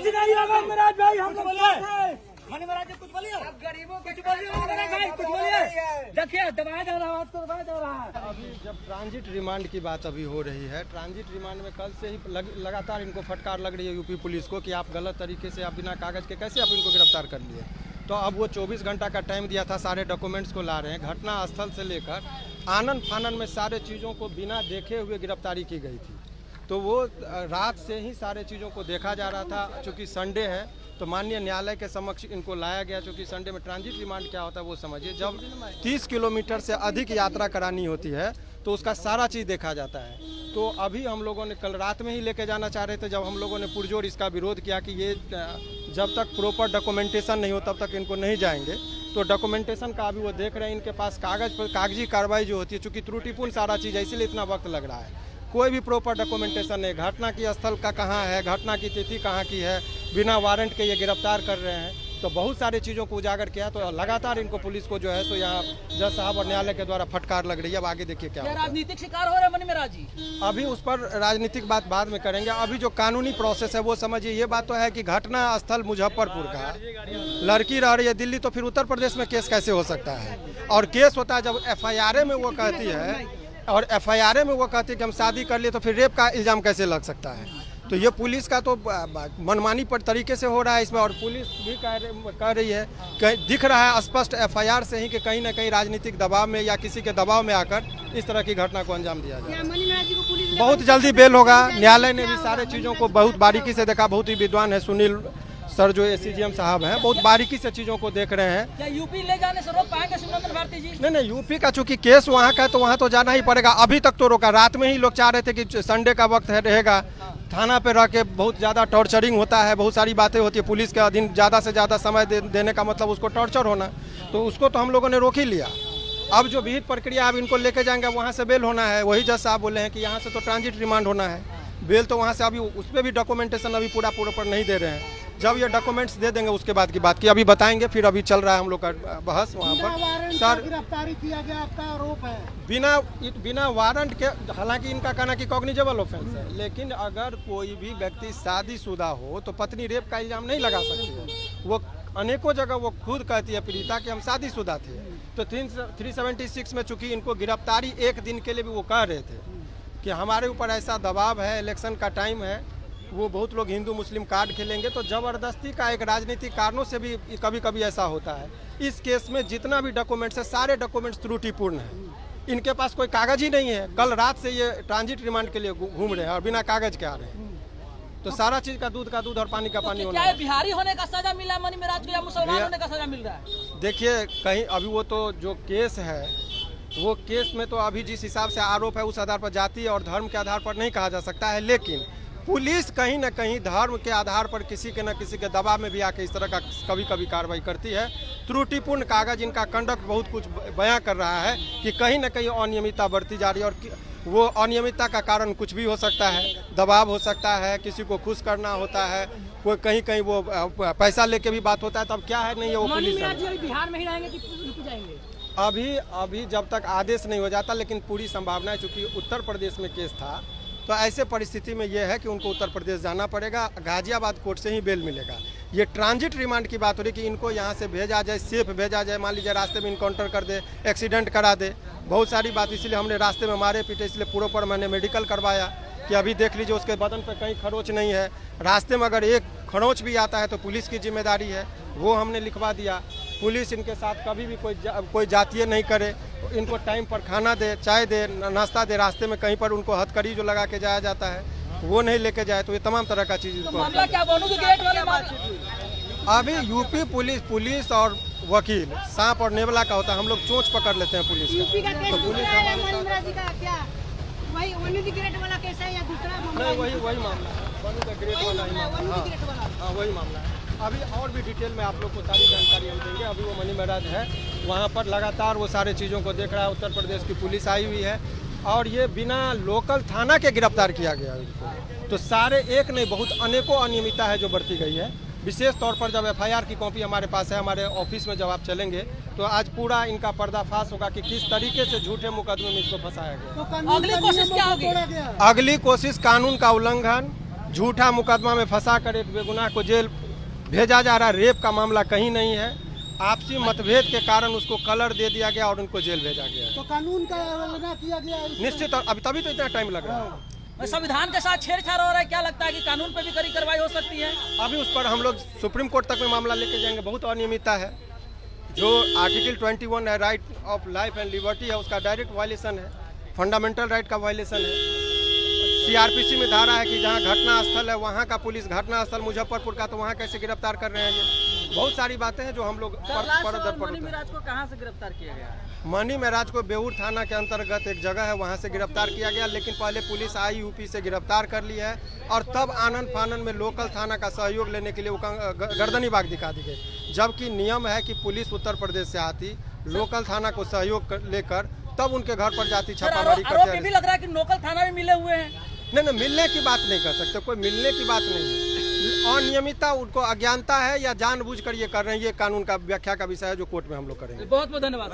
नहीं होगा महाराज भाई, हम मनी महाराज कुछ बोलिए, आप गरीबों कुछ बोलिए, कुछ बोलिए। देखिए दबाया जा रहा है, आपको दबाया जा रहा है। अभी जब ट्रांजिट रिमांड की बात अभी हो रही है, ट्रांजिट रिमांड में कल से ही लगातार इनको फटकार लग रही है यूपी पुलिस को कि आप गलत तरीके से, आप बिना कागज़ के कैसे आप इनको गिरफ्तार कर लिए। तो अब वो 24 घंटा का टाइम दिया था, सारे डॉक्यूमेंट्स को ला रहे हैं। घटना स्थल से लेकर आनन फानन में सारे चीज़ों को बिना देखे हुए गिरफ्तारी की गई थी। तो वो रात से ही सारे चीज़ों को देखा जा रहा था। चूँकि संडे है तो माननीय न्यायालय के समक्ष इनको लाया गया। चूँकि संडे में ट्रांजिट रिमांड क्या होता है वो समझिए, जब 30 किलोमीटर से अधिक यात्रा करानी होती है तो उसका सारा चीज़ देखा जाता है। तो अभी हम लोगों ने कल रात में ही लेके जाना चाह रहे थे, जब हम लोगों ने पुरजोर इसका विरोध किया कि ये जब तक प्रॉपर डॉक्यूमेंटेशन नहीं हो तब तक इनको नहीं जाएंगे। तो डॉक्यूमेंटेशन का अभी वो देख रहे हैं, इनके पास कागजी कार्रवाई जो होती है, चूँकि त्रुटिपूर्ण सारा चीज़ है इसीलिए इतना वक्त लग रहा है। कोई भी प्रॉपर डॉक्यूमेंटेशन नहीं, घटना की स्थल का कहाँ है, घटना की तिथि कहाँ की है, बिना वारंट के ये गिरफ्तार कर रहे हैं। तो बहुत सारी चीज़ों को उजागर किया। तो लगातार इनको पुलिस को जो है सो यहाँ जज साहब और न्यायालय के द्वारा फटकार लग रही है। अब आगे देखिए क्या राजनीतिक शिकार हो रहे हैं मनी महाराज जी। अभी उस पर राजनीतिक बात बाद में करेंगे। अभी जो कानूनी प्रोसेस है वो समझिए। ये बात तो है कि घटना स्थल मुजफ्फरपुर का, लड़की रह रही है दिल्ली, तो फिर उत्तर प्रदेश में केस कैसे हो सकता है। और केस होता है जब FIR में वो कहती है, और FIR में वो कहती है कि हम शादी कर लिए, तो फिर रेप का इल्ज़ाम कैसे लग सकता है। तो ये पुलिस का तो मनमानी पर तरीके से हो रहा है इसमें। और पुलिस भी कह रही है, दिख रहा है स्पष्ट FIR से ही कि कहीं ना कहीं राजनीतिक दबाव में या किसी के दबाव में आकर इस तरह की घटना को अंजाम दिया जाए। बहुत जल्दी बेल होगा। न्यायालय ने भी सारे चीज़ों को बहुत बारीकी से देखा। बहुत ही विद्वान है सुनील सर जो ACGM साहब हैं, बहुत बारीकी से चीज़ों को देख रहे हैं। क्या यूपी ले जाने से रोक पाएंगे सिमरन भारती जी? नहीं, यूपी का चूंकि केस वहाँ का है तो वहाँ तो जाना ही पड़ेगा। अभी तक तो रोका। रात में ही लोग चाह रहे थे कि संडे का वक्त है रहेगा, थाना पे रह के बहुत ज़्यादा टॉर्चरिंग होता है, बहुत सारी बातें होती है। पुलिस के अधीन ज़्यादा से ज़्यादा समय देने का मतलब उसको टॉर्चर होना, तो उसको तो हम लोगों ने रोक ही लिया। अब जो विहित प्रक्रिया, अब इनको लेके जाएंगे, वहाँ से बेल होना है। वही जज साहब बोले हैं कि यहाँ से तो ट्रांजिट रिमांड होना है, बेल तो वहाँ से। अभी उस पर भी डॉक्यूमेंटेशन अभी पूरा पर नहीं दे रहे हैं। जब ये डॉक्यूमेंट्स दे देंगे उसके बाद की बात की अभी बताएंगे। फिर अभी चल रहा है हम लोग का बहस वहाँ पर। सर गिरफ्तारी किया गया, आपका आरोप है बिना वारंट के। हालांकि इनका कहना कि कॉग्निजेबल ऑफेंस है, लेकिन अगर कोई भी व्यक्ति शादीशुदा हो तो पत्नी रेप का इल्जाम नहीं लगा सकती है। वो अनेकों जगह वो खुद कहती है पीड़िता कि हम शादीशुदा थे। तो 376 में चूंकि इनको गिरफ्तारी एक दिन के लिए भी वो कह रहे थे कि हमारे ऊपर ऐसा दबाव है, इलेक्शन का टाइम है, वो बहुत लोग हिंदू मुस्लिम कार्ड खेलेंगे। तो ज़बरदस्ती का एक राजनीतिक कारणों से भी कभी कभी ऐसा होता है। इस केस में जितना भी डॉक्यूमेंट्स है सारे डॉक्यूमेंट्स त्रुटिपूर्ण हैं। इनके पास कोई कागज ही नहीं है। कल रात से ये ट्रांजिट रिमांड के लिए घूम रहे हैं और बिना कागज के आ रहे हैं। तो सारा चीज़ का दूध और पानी का पानी होना है। बिहारी होने का सजा मिला मनी महाराज को या मुसलमान होने का सजा मिल रहा है? देखिए कहीं अभी वो तो जो केस है वो केस में तो अभी जिस हिसाब से आरोप है उस आधार पर जाति और धर्म के आधार पर नहीं कहा जा सकता है। लेकिन पुलिस कहीं ना कहीं धर्म के आधार पर किसी के न किसी के दबाव में भी आके इस तरह का कभी कभी कार्रवाई करती है। त्रुटिपूर्ण कागज, इनका कंडक्ट बहुत कुछ बयां कर रहा है कि कहीं ना कहीं अनियमितता बढ़ती जा रही है। और वो अनियमितता का कारण कुछ भी हो सकता है, दबाव हो सकता है, किसी को खुश करना होता है, कोई कहीं वो पैसा लेके भी बात होता है। तब क्या है नहीं है वो पुलिस बिहार में ही रहेंगे कि जाएंगे? अभी जब तक आदेश नहीं हो जाता, लेकिन पूरी संभावना है। चूँकि उत्तर प्रदेश में केस था तो ऐसे परिस्थिति में यह है कि उनको उत्तर प्रदेश जाना पड़ेगा। गाजियाबाद कोर्ट से ही बेल मिलेगा। ये ट्रांजिट रिमांड की बात हो रही कि इनको यहाँ से भेजा जाए, सेफ भेजा जाए। मान लीजिए रास्ते में इनकाउंटर कर दे, एक्सीडेंट करा दे, बहुत सारी बात। इसलिए हमने रास्ते में मारे पीटे, इसलिए पूरे पर मैंने मेडिकल करवाया कि अभी देख लीजिए उसके बदन पर कहीं खरोच नहीं है। रास्ते में अगर एक खरोच भी आता है तो पुलिस की जिम्मेदारी है, वो हमने लिखवा दिया। पुलिस इनके साथ कभी भी कोई जातीय नहीं करे, इनको टाइम पर खाना दे, चाय दे, नाश्ता दे। रास्ते में कहीं पर उनको हथकड़ी जो लगा के जाया जाता है वो नहीं लेके जाए। तो ये तमाम तरह का चीज़ अभी यूपी पुलिस और वकील सांप और नेवला का होता है। हम लोग चोंच पकड़ लेते हैं पुलिस का। तो पुलिस वही मामला है, वही मामला है। अभी और भी डिटेल में आप लोग को सारी जानकारी हम देंगे। अभी वो मनी महाराज है वहाँ पर लगातार वो सारे चीज़ों को देख रहा है। उत्तर प्रदेश की पुलिस आई हुई है और ये बिना लोकल थाना के गिरफ्तार किया गया इनको। तो सारे एक नहीं, बहुत अनेकों अनियमितता है जो बढ़ती गई है। विशेष तौर पर जब FIR की कॉपी हमारे पास है, हमारे ऑफिस में जब आप चलेंगे तो आज पूरा इनका पर्दाफाश होगा कि किस तरीके से झूठे मुकदमे में इसको फंसाया गया। तो कानून अगली के कोशिश नियमों क्या को होगी? तोड़ा गया। अगली कोशिश कानून का उल्लंघन, झूठा मुकदमा में फंसा कर एक बेगुनाह को जेल भेजा जा रहा है। रेप का मामला कहीं नहीं है, आपसी मतभेद के कारण उसको कलर दे दिया गया और उनको जेल भेजा गया है। तो कानून का उल्लंघन किया गया है। निश्चित, अभी तभी तो इतना टाइम लग रहा है। संविधान के साथ छेड़छाड़ हो रहा है, क्या लगता है कि कानून पे भी कड़ी कार्रवाई हो सकती है? अभी उस पर हम लोग सुप्रीम कोर्ट तक में मामला लेके जाएंगे। बहुत अनियमितता है, जो आर्टिकल 21 है, right of life and liberty है, उसका डायरेक्ट वायलेशन है, फंडामेंटल राइट का वायलेशन है। सीआरपीसी में धारा है कि जहां घटना स्थल है वहां का पुलिस, घटना स्थल मुजफ्फरपुर का, तो वहां कैसे गिरफ्तार कर रहे हैं। ये बहुत सारी बातें हैं जो हम लोग मनी मिराज को कहां से गिरफ्तार किया गया? मनी महराज को बेऊर थाना के अंतर्गत एक जगह है, वहां से गिरफ्तार किया गया। लेकिन पहले पुलिस आई यूपी से गिरफ्तार कर ली है और तब आनन फानन में लोकल थाना का सहयोग लेने के लिए वो गर्दनी बाग दिखा दी गई। जबकि नियम है कि पुलिस उत्तर प्रदेश से आती, लोकल थाना को सहयोग लेकर तब उनके घर पर जाती, छापामारी करती। ये भी लग रहा है कि लोकल थाना भी मिले हुए हैं। नहीं, मिलने की बात नहीं कर सकते, कोई मिलने की बात नहीं है। अनियमितता, उनको अज्ञानता है या जानबूझकर ये कर रहे हैं, ये कानून का व्याख्या का विषय है जो कोर्ट में हम लोग करेंगे। बहुत बहुत धन्यवाद।